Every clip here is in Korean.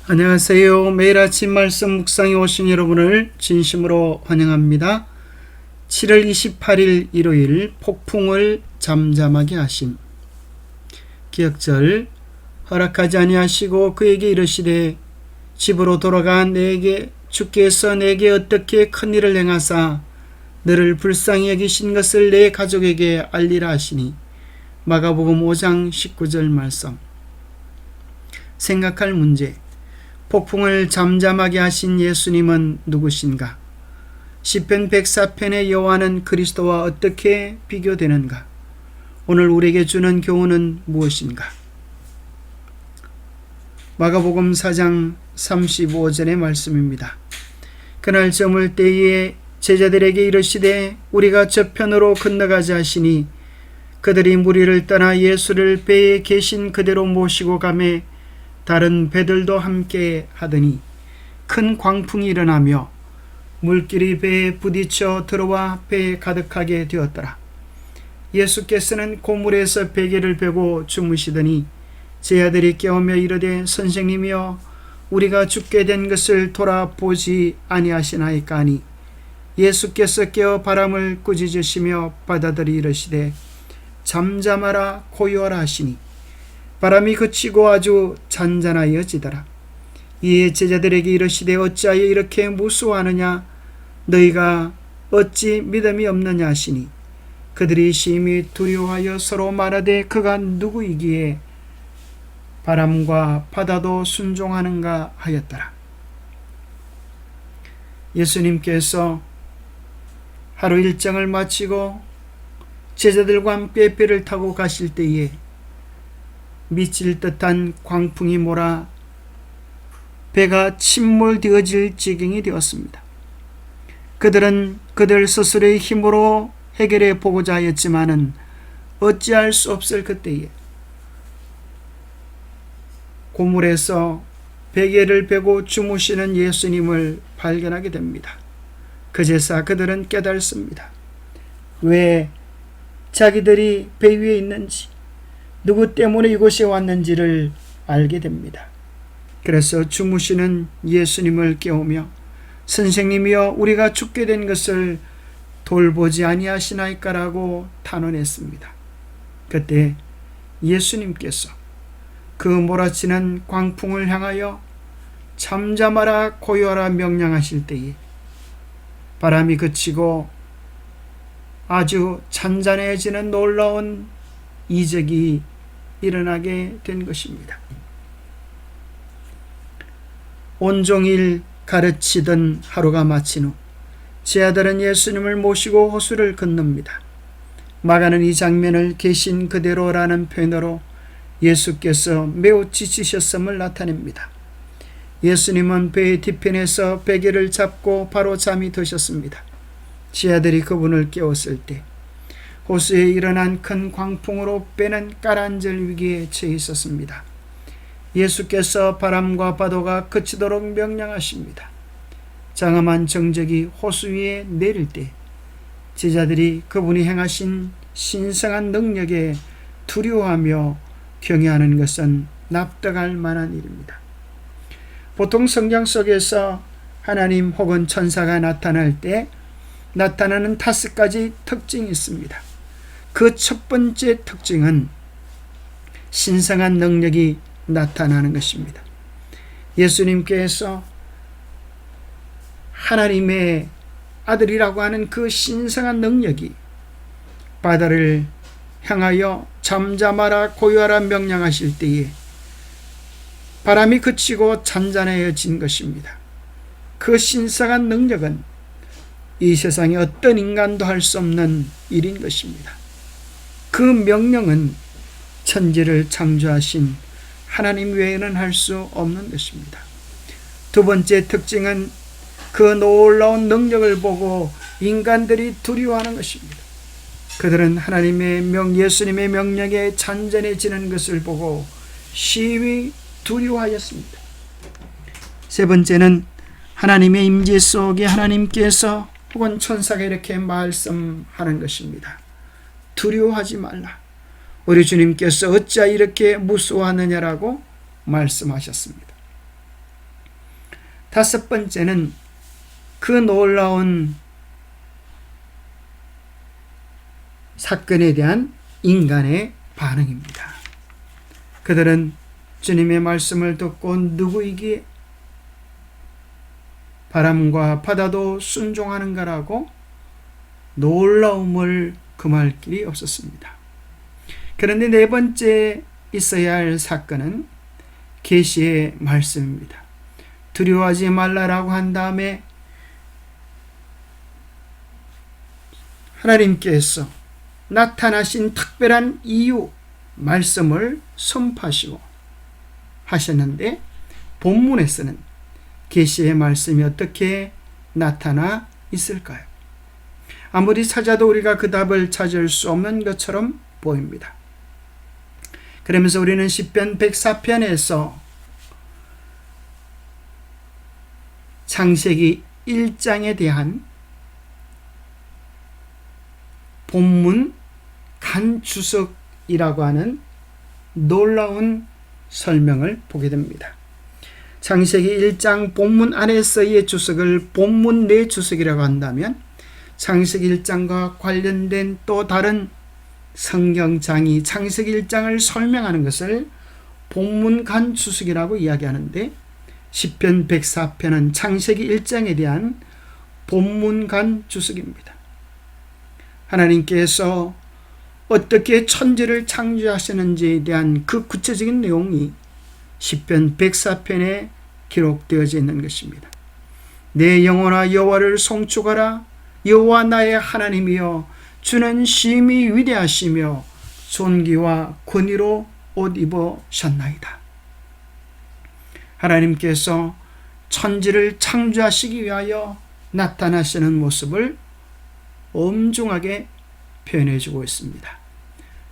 안녕하세요. 매일 아침 말씀 묵상에 오신 여러분을 진심으로 환영합니다. 7월 28일 일요일 폭풍을 잠잠하게 하심. 기억절 허락하지 아니하시고 그에게 이르시되 집으로 돌아가 내게 주께서 내게 어떻게 큰 일을 행하사 너를 불쌍히 여기신 것을 내 가족에게 알리라 하시니. 마가복음 5장 19절 말씀. 생각할 문제. 폭풍을 잠잠하게 하신 예수님은 누구신가? 시편 104편의 여호와는 그리스도와 어떻게 비교되는가? 오늘 우리에게 주는 교훈은 무엇인가? 마가복음 4장 35절의 말씀입니다. 그날 저물 때에 제자들에게 이르시되 우리가 저편으로 건너가자 하시니 그들이 무리를 떠나 예수를 배에 계신 그대로 모시고 가매 다른 배들도 함께 하더니 큰 광풍이 일어나며 물길이 배에 부딪혀 들어와 배에 가득하게 되었더라. 예수께서는 고물에서 베개를 베고 주무시더니 제자들이 깨우며 이르되 선생님이여 우리가 죽게 된 것을 돌아보지 아니하시나이까 하니 예수께서 깨어 바람을 꾸짖으시며 바다들이 이르시되 잠잠하라 고요하라 하시니 바람이 그치고 아주 잔잔하여지더라. 이에 제자들에게 이르시되 어찌하여 이렇게 무수하느냐 너희가 어찌 믿음이 없느냐 하시니 그들이 심히 두려워하여 서로 말하되 그가 누구이기에 바람과 바다도 순종하는가 하였더라. 예수님께서 하루 일정을 마치고 제자들과 함께 배를 타고 가실 때에 미칠 듯한 광풍이 몰아 배가 침몰되어질 지경이 되었습니다. 그들은 그들 스스로의 힘으로 해결해 보고자 하였지만은 어찌할 수 없을 그때에 고물에서 베개를 베고 주무시는 예수님을 발견하게 됩니다. 그제서 그들은 깨닫습니다. 왜 자기들이 배 위에 있는지, 누구 때문에 이곳에 왔는지를 알게 됩니다. 그래서 주무시는 예수님을 깨우며 선생님이여 우리가 죽게 된 것을 돌보지 아니하시나이까라고 탄원했습니다. 그때 예수님께서 그 몰아치는 광풍을 향하여 잠잠하라 고요하라 명령하실 때에 바람이 그치고 아주 잔잔해지는 놀라운 이적이 일어나게 된 것입니다. 온종일 가르치던 하루가 마친 후 제자들은 예수님을 모시고 호수를 건넙니다. 마가는 이 장면을 계신 그대로라는 표현으로 예수께서 매우 지치셨음을 나타냅니다. 예수님은 배의 뒤편에서 베개를 잡고 바로 잠이 드셨습니다. 제자들이 그분을 깨웠을 때 호수에 일어난 큰 광풍으로 배는 가라앉을 위기에 처해 있었습니다. 예수께서 바람과 파도가 그치도록 명령하십니다. 장엄한 정적이 호수 위에 내릴 때 제자들이 그분이 행하신 신성한 능력에 두려워하며 경외하는 것은 납득할 만한 일입니다. 보통 성경 속에서 하나님 혹은 천사가 나타날 때 나타나는 5가지 특징이 있습니다. 그 첫 번째 특징은 신성한 능력이 나타나는 것입니다. 예수님께서 하나님의 아들이라고 하는 그 신성한 능력이 바다를 향하여 잠잠하라 고요하라 명령하실 때에 바람이 그치고 잔잔해진 것입니다. 그 신성한 능력은 이 세상에 어떤 인간도 할 수 없는 일인 것입니다. 그 명령은 천지를 창조하신 하나님 외에는 할 수 없는 것입니다. 두 번째 특징은 그 놀라운 능력을 보고 인간들이 두려워하는 것입니다. 그들은 예수님의 명령에 잔잔해지는 것을 보고 심히 두려워하였습니다. 세 번째는 하나님의 임재 속에 하나님께서 혹은 천사가 이렇게 말씀하는 것입니다. 두려워하지 말라. 우리 주님께서 어찌 이렇게 무서워하느냐라고 말씀하셨습니다. 다섯 번째는 그 놀라운 사건에 대한 인간의 반응입니다. 그들은 주님의 말씀을 듣고 누구이기에 바람과 바다도 순종하는가라고 놀라움을 금할 길이 없었습니다. 그런데 네 번째 있어야 할 사건은 계시의 말씀입니다. 두려워하지 말라라고 한 다음에 하나님께서 나타나신 특별한 이유 말씀을 선포하시고 하셨는데, 본문에서는 계시의 말씀이 어떻게 나타나 있을까요? 아무리 찾아도 우리가 그 답을 찾을 수 없는 것처럼 보입니다. 그러면서 우리는 시편 104편에서 창세기 1장에 대한 본문 간주석이라고 하는 놀라운 설명을 보게 됩니다. 창세기 1장 본문 안에서의 주석을 본문 내 주석이라고 한다면, 창세기 1장과 관련된 또 다른 성경장이 창세기 1장을 설명하는 것을 본문 간주석이라고 이야기하는데, 시편 104편은 창세기 1장에 대한 본문 간주석입니다. 하나님께서 어떻게 천지를 창조하시는지에 대한 그 구체적인 내용이 시편 104편에 기록되어져 있는 것입니다. 내 영혼아 여호와를 송축하라. 여호와 나의 하나님이여, 주는 심히 위대하시며 존귀와 권위로 옷 입으셨나이다. 하나님께서 천지를 창조하시기 위하여 나타나시는 모습을 엄중하게 표현해주고 있습니다.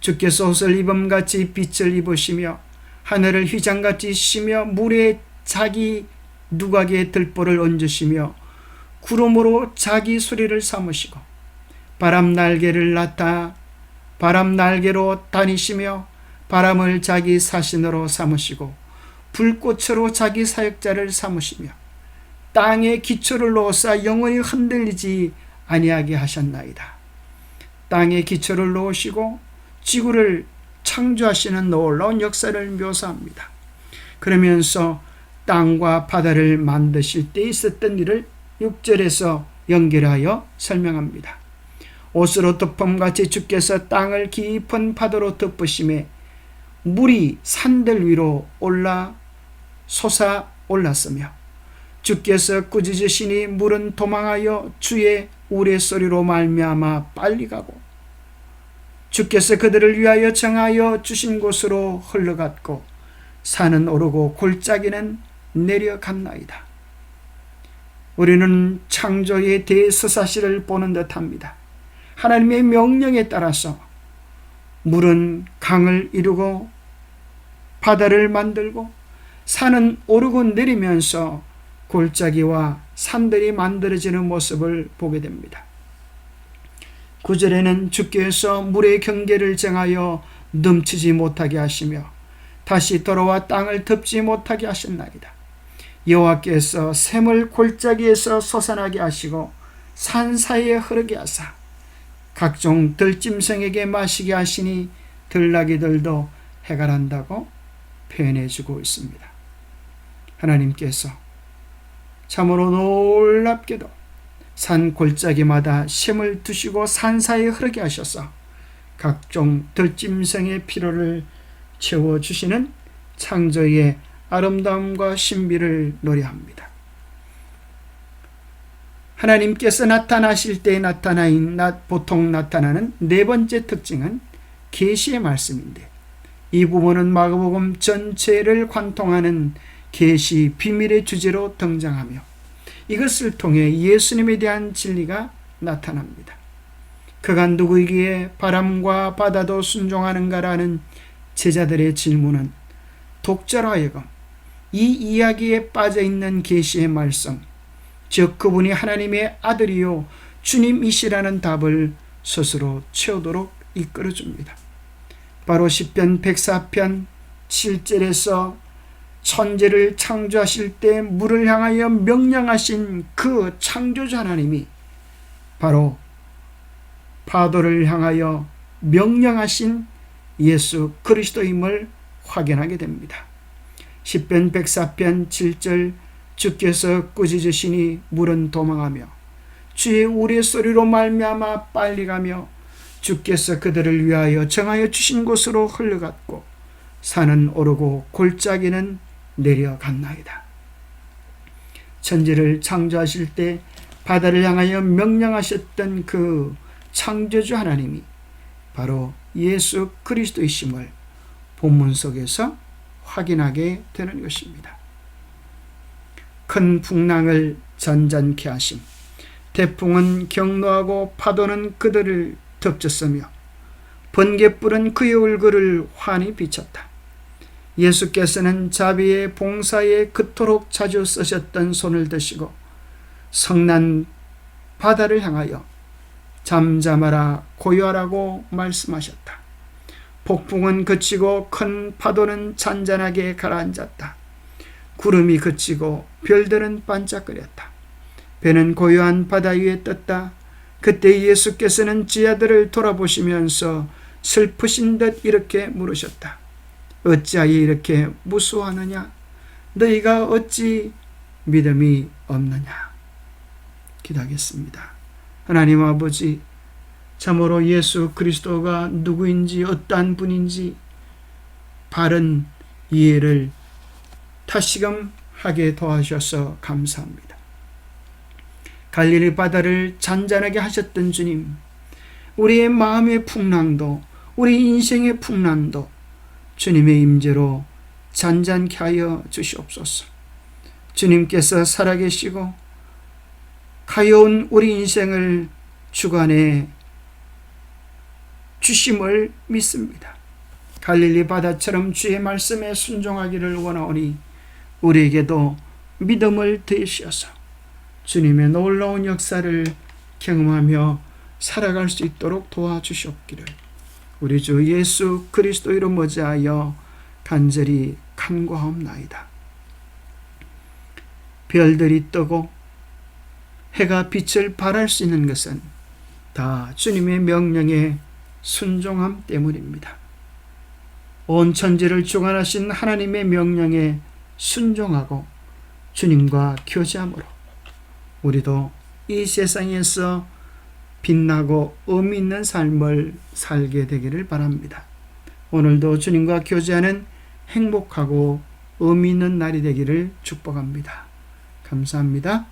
주께서 옷을 입음같이 빛을 입으시며 하늘을 휘장같이 씌며 물에 자기 누각의 들보를 얹으시며 구름으로 자기 수리를 삼으시고 바람 날개를 나타 바람 날개로 다니시며 바람을 자기 사신으로 삼으시고 불꽃으로 자기 사역자를 삼으시며 땅에 기초를 놓으사 영원히 흔들리지 아니하게 하셨나이다. 땅에 기초를 놓으시고 지구를 창조하시는 놀라운 역사를 묘사합니다. 그러면서 땅과 바다를 만드실 때 있었던 일을 6절에서 연결하여 설명합니다. 옷으로 덮음같이 주께서 땅을 깊은 파도로 덮으심에 물이 산들 위로 솟아 올랐으며 주께서 꾸짖으시니 물은 도망하여 주의 우레소리로 말미암아 빨리 가고 주께서 그들을 위하여 정하여 주신 곳으로 흘러갔고 산은 오르고 골짜기는 내려갔나이다. 우리는 창조의 대서사시를 보는 듯합니다. 하나님의 명령에 따라서 물은 강을 이루고 바다를 만들고 산은 오르고 내리면서 골짜기와 산들이 만들어지는 모습을 보게 됩니다. 9절에는 주께서 물의 경계를 정하여 넘치지 못하게 하시며 다시 돌아와 땅을 덮지 못하게 하셨나이다. 여호와께서 샘을 골짜기에서 솟아나게 하시고 산 사이에 흐르게 하사 각종 들짐승에게 마시게 하시니 들나귀들도 해갈한다고 표현해주고 있습니다. 하나님께서 참으로 놀랍게도 산 골짜기마다 샘을 두시고 산 사이에 흐르게 하셔서 각종 들짐승의 피로를 채워주시는 창조의 아름다움과 신비를 노래합니다. 하나님께서 나타나실 때 보통 나타나는 네 번째 특징은 계시의 말씀인데, 이 부분은 마가복음 전체를 관통하는 계시 비밀의 주제로 등장하며 이것을 통해 예수님에 대한 진리가 나타납니다. 그가 누구이기에 바람과 바다도 순종하는가라는 제자들의 질문은 독자로 하여금 이 이야기에 빠져있는 계시의 말씀, 즉 그분이 하나님의 아들이요 주님이시라는 답을 스스로 채우도록 이끌어줍니다. 바로 시편 104편 7절에서 천지를 창조하실 때 물을 향하여 명령하신 그 창조자 하나님이 바로 파도를 향하여 명령하신 예수 그리스도임을 확인하게 됩니다. 시편 104편 7절 주께서 꾸짖으시니 물은 도망하며 주의 우레소리로 말미암아 빨리 가며 주께서 그들을 위하여 정하여 주신 곳으로 흘러갔고 산은 오르고 골짜기는 내려갔나이다. 천지를 창조하실 때 바다를 향하여 명령하셨던 그 창조주 하나님이 바로 예수 그리스도이심을 본문 속에서 확인하게 되는 것입니다. 큰 풍랑을 잔잔케 하심, 태풍은 경노하고 파도는 그들을 덮쳤으며 번갯불은 그의 얼굴을 환히 비쳤다. 예수께서는 자비의 봉사에 그토록 자주 쓰셨던 손을 드시고 성난 바다를 향하여 잠잠하라 고요하라고 말씀하셨다. 폭풍은 그치고 큰 파도는 잔잔하게 가라앉았다. 구름이 그치고 별들은 반짝거렸다. 배는 고요한 바다 위에 떴다. 그때 예수께서는 제자들을 돌아보시면서 슬프신 듯 이렇게 물으셨다. 어찌하여 이렇게 무수하느냐? 너희가 어찌 믿음이 없느냐? 기도하겠습니다. 하나님 아버지, 참으로 예수 그리스도가 누구인지 어떠한 분인지 바른 이해를 다시금 하게 도와주셔서 감사합니다. 갈릴리 바다를 잔잔하게 하셨던 주님, 우리의 마음의 풍랑도 우리 인생의 풍랑도 주님의 임재로 잔잔케 하여 주시옵소서. 주님께서 살아계시고 가여운 우리 인생을 주관해 주심을 믿습니다. 갈릴리 바다처럼 주의 말씀에 순종하기를 원하오니 우리에게도 믿음을 더하시어서 주님의 놀라운 역사를 경험하며 살아갈 수 있도록 도와주시옵기를 우리 주 예수 그리스도 이름 의지하여 간절히 간구하옵나이다. 별들이 뜨고 해가 빛을 발할 수 있는 것은 다 주님의 명령에 순종함 때문입니다. 온 천지를 주관하신 하나님의 명령에 순종하고 주님과 교제함으로 우리도 이 세상에서 빛나고 의미 있는 삶을 살게 되기를 바랍니다. 오늘도 주님과 교제하는 행복하고 의미 있는 날이 되기를 축복합니다. 감사합니다.